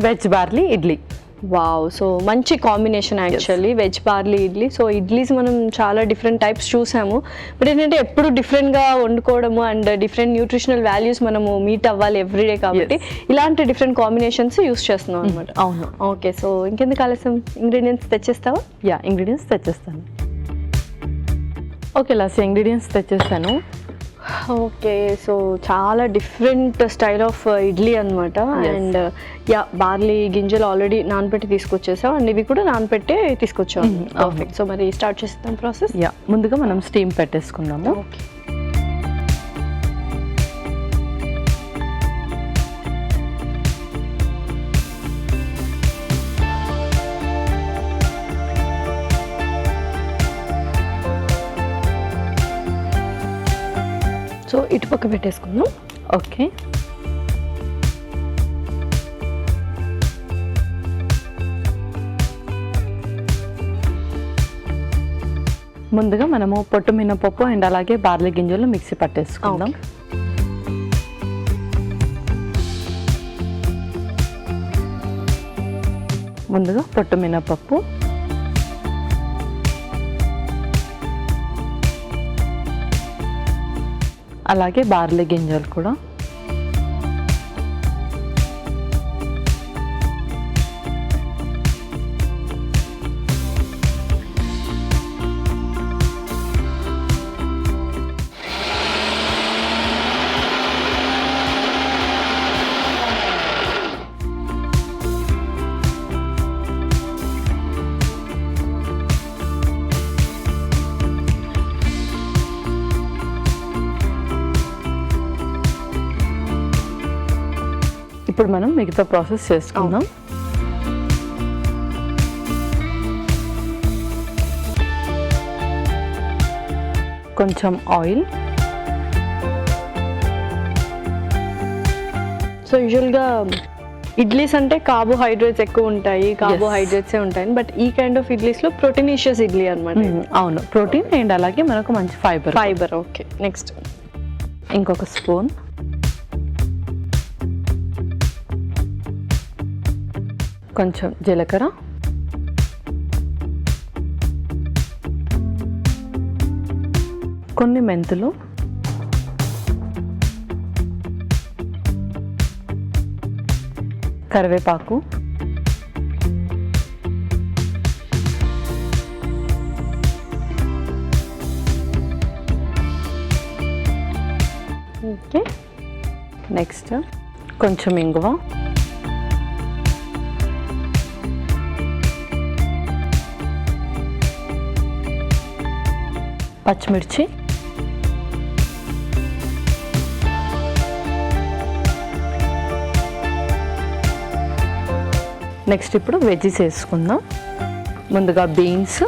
Veg barley idli. Wow, so మంచి combination actually veg barley idli. So idlis మనం చాలా డిఫరెంట్ టైప్స్ చూసాము, బట్ ఏంటంటే ఎప్పుడు డిఫరెంట్గా వండుకోవడము అండ్ డిఫరెంట్ న్యూట్రిషనల్ వాల్యూస్ మనము మీట్ అవ్వాలి ఎవ్రీడే, కాబట్టి ఇలాంటి డిఫరెంట్ కాంబినేషన్స్ యూస్ చేస్తున్నాం అనమాట. అవును. ఓకే, సో ఇంకెందుకు ఆలస్యం, ఇంగ్రీడియంట్స్ తెచ్చేస్తావా? ఇంగ్రీడియంట్స్ తెచ్చేస్తాను. ఓకే లాస్ట్, ఇంగ్రీడియంట్స్ తెచ్చేస్తాను. ఓకే, సో చాలా డిఫరెంట్ స్టైల్ ఆఫ్ ఇడ్లీ అనమాట. అండ్ బార్లీ గింజలు ఆల్రెడీ నానబెట్టి తీసుకొచ్చేసాం అండ్ ఇవి కూడా నానబెట్టి తీసుకొచ్చాం. పర్ఫెక్ట్. సో మరి స్టార్ట్ చేస్తాం ప్రాసెస్. ముందుగా మనం స్టీమ్ పెట్టేసుకుందాము. ఓకే, సో ఇటు పక్క పెట్టేసుకుందాం. ఓకే, ముందుగా మనము పొట్టు మినపప్పు అండ్ అలాగే బార్లీ గింజలు మిక్సీ పట్టేసుకుందాం. ముందుగా పొట్టు మినపప్పు, అలాగే బార్లీ గింజలు కూడా, ఇప్పుడు మనం మిగతా ప్రాసెస్ చేసుకుందాం. కొంచెం ఆయిల్. సో యూజువల్గా ఇడ్లీస్ అంటే కార్బోహైడ్రేట్స్ ఎక్కువ ఉంటాయి, కార్బోహైడ్రేట్సే ఉంటాయి, బట్ ఈ కైండ్ ఆఫ్ ఇడ్లీస్లో ప్రోటీనిషియస్ ఇడ్లీ అనమాట. అవును, ప్రోటీన్ అండ్ అలాగే మనకు మంచి ఫైబర్. ఓకే, నెక్స్ట్ ఇంకొక స్పూన్. కొంచెం జీలకర్ర, కొన్ని మెంతులు, కరివేపాకు, ఓకే, నెక్స్ట్ కొంచెం ఇంగువ, పచ్చిమిర్చి, నెక్స్ట్ ఇప్పుడు వెజ్జీస్ వేసుకుందాం. ముందుగా బీన్స్,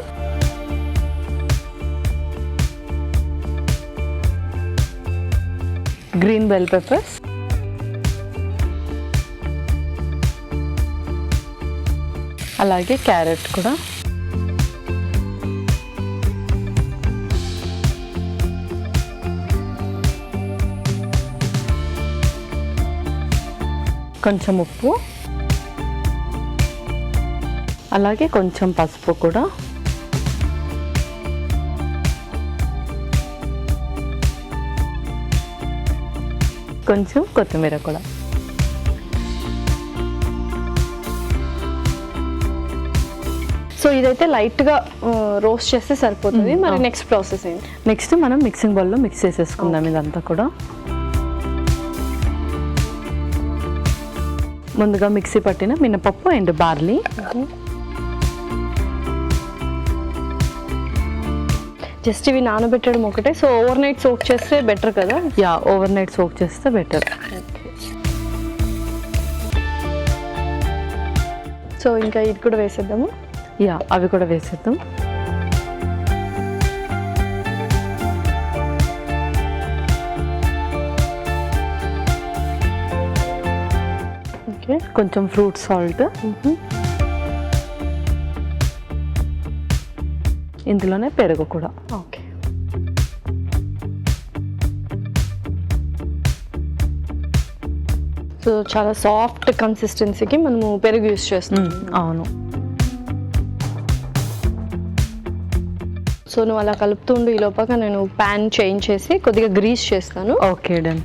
గ్రీన్ బెల్ పెప్పర్స్, అలాగే క్యారెట్ కూడా, కొంచెం ఉప్పు, అలాగే కొంచెం పసుపు కూడా, కొంచెం కొత్తిమీర కూడా. సో ఇదైతే లైట్గా రోస్ట్ చేస్తే సరిపోతుంది. మరి నెక్స్ట్ ప్రాసెస్ ఏంటి? నెక్స్ట్ మనం మిక్సింగ్ బౌల్లో మిక్స్ చేసేసుకుందాం ఇదంతా కూడా. ముందుగా మిక్సీ పట్టిన మినపప్పు అండ్ బార్లీ, జస్ట్ ఇవి నానబెట్టడం ఒకటే. సో ఓవర్ నైట్ సోక్ చేస్తే బెటర్ కదా? ఓవర్ నైట్ సోక్ చేస్తే బెటర్. సో ఇంకా ఇది కూడా వేసేద్దాము. అవి కూడా వేసేద్దాం. ఓకే, కొంచెం ఫ్రూట్ సాల్ట్, ఇందులోనే పెరుగు కూడా. ఓకే, సో చాలా సాఫ్ట్ కన్సిస్టెన్సీకి మనము పెరుగు యూస్ చేస్తాం. అవును. సో నువ్వు అలా కలుపుతుండు, ఈ లోపల నేను ప్యాన్ చేంజ్ చేసి కొద్దిగా గ్రీస్ చేస్తాను. Okay done.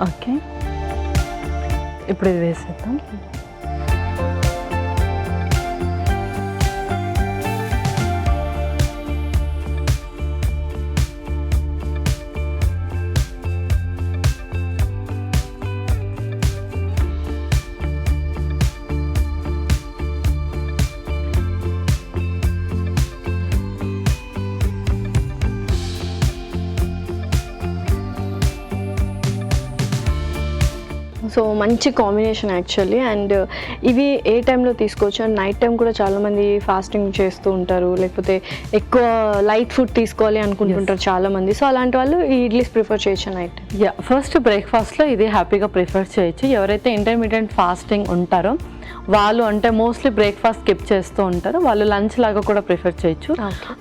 ఓకే, ఇప్పుడు ఇది వేసేద్దాం. సో మంచి కాంబినేషన్ యాక్చువల్లీ. అండ్ ఇవి ఏ టైంలో తీసుకోవచ్చు? అండ్ నైట్ టైం కూడా చాలామంది ఫాస్టింగ్ చేస్తూ ఉంటారు, లేకపోతే ఎక్కువ లైట్ ఫుడ్ తీసుకోవాలి అనుకుంటుంటారు చాలామంది. సో అలాంటి వాళ్ళు ఈ ఇడ్లీస్ ప్రిఫర్ చేయొచ్చు నైట్? యా, ఫస్ట్ బ్రేక్ఫాస్ట్లో ఇది హ్యాపీగా ప్రిఫర్ చేయొచ్చు. ఎవరైతే ఇంటర్మీడియట్ ఫాస్టింగ్ ఉంటారో వాళ్ళు, అంటే మోస్ట్లీ బ్రేక్ఫాస్ట్ స్కిప్ చేస్తూ ఉంటారు, వాళ్ళు లంచ్ లాగా కూడా ప్రిఫర్ చేయొచ్చు.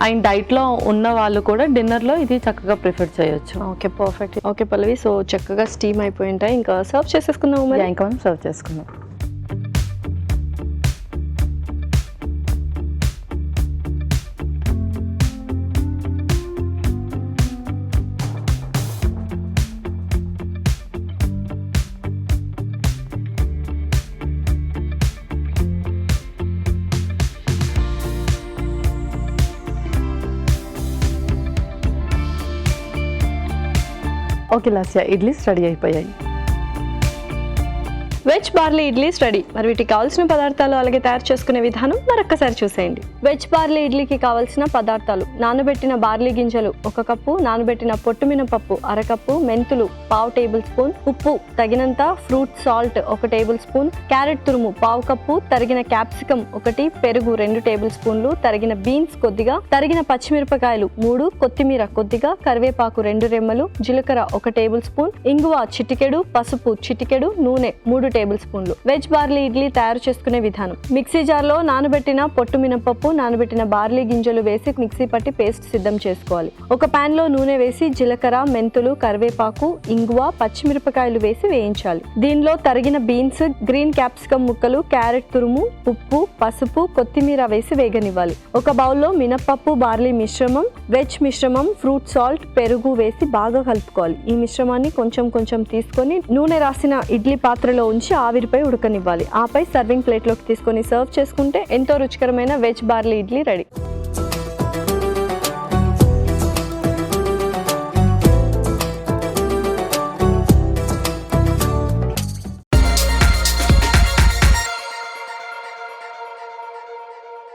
అండ్ డైట్లో ఉన్న వాళ్ళు కూడా డిన్నర్లో ఇది చక్కగా ప్రిఫర్ చేయొచ్చు. Okay, perfect. ఓకే పల్లవి, సో చక్కగా స్టీమ్ అయిపోయి ఉంటాయి, ఇంకా సర్వ్ చేసేసుకుందాము మరి. ఇంకా మనం సర్వ్ చేసుకుందాం. ఓకే లాస్యా, ఇడ్లీస్ రెడీ అయిపోయాయి. Veg barley idlis ready. మరి వీటికి కావాల్సిన పదార్థాలు అలాగే తయారు చేసుకునే విధానం మరొక్కసారి చూసేయండి. వెజ్ బార్లీ ఇడ్లీకి కావాల్సిన పదార్థాలు: నానబెట్టిన బార్లీ గింజలు 1 కప్పు, నానబెట్టిన పొట్టుమినపప్పు 1/2 కప్పు, మెంతులు 1/2 టేబుల్ స్పూన్, ఉప్పు తగినంత, fruit salt 1 table spoon, carrot తురుము 1/2 కప్పు, తరిగిన క్యాప్సికం 1, పెరుగు 2 టేబుల్ స్పూన్లు, తరిగిన బీన్స్ కొద్దిగా, తరిగిన పచ్చిమిరపకాయలు 3, కొత్తిమీర కొద్దిగా, కరివేపాకు 2 రెమ్మలు, జీలకర్ర 1 టేబుల్ స్పూన్, ఇంగువ చిటికెడు, పసుపు చిటికెడు, నూనె 3 టేబుల్ స్పూన్లు. వెజ్ బార్లీ ఇడ్లీ తయారు చేసుకునే విధానం: మిక్సీ జార్లో నానబెట్టిన పొట్టు మినపప్పు, నానబెట్టిన బార్లీ గింజలు వేసి మిక్సీ పట్టి పేస్ట్ సిద్ధం చేసుకోవాలి. ఒక పాన్ లో నూనె వేసి జీలకర్ర, మెంతులు, కరివేపాకు, ఇంగువ, పచ్చిమిరపకాయలు వేసి వేయించాలి. దీనిలో తరిగిన బీన్స్, గ్రీన్ క్యాప్సికమ్ ముక్కలు, క్యారెట్ తురుము, ఉప్పు, పసుపు, కొత్తిమీర వేసి వేగనివ్వాలి. ఒక బౌల్లో మినపప్పు, బార్లీ మిశ్రమం, వెజ్ మిశ్రమం, ఫ్రూట్ సాల్ట్, పెరుగు వేసి బాగా కలుపుకోవాలి. ఈ మిశ్రమాన్ని కొంచెం కొంచెం తీసుకొని నూనె రాసిన ఇడ్లీ పాత్రలో ఉంచి ఆవిరిపై ఉడకనివ్వాలి. ఆపై సర్వింగ్ ప్లేట్లోకి తీసుకొని సర్వ్ చేసుకుంటే ఎంతో రుచికరమైన వెజ్ బార్లీ ఇడ్లీ రెడీ.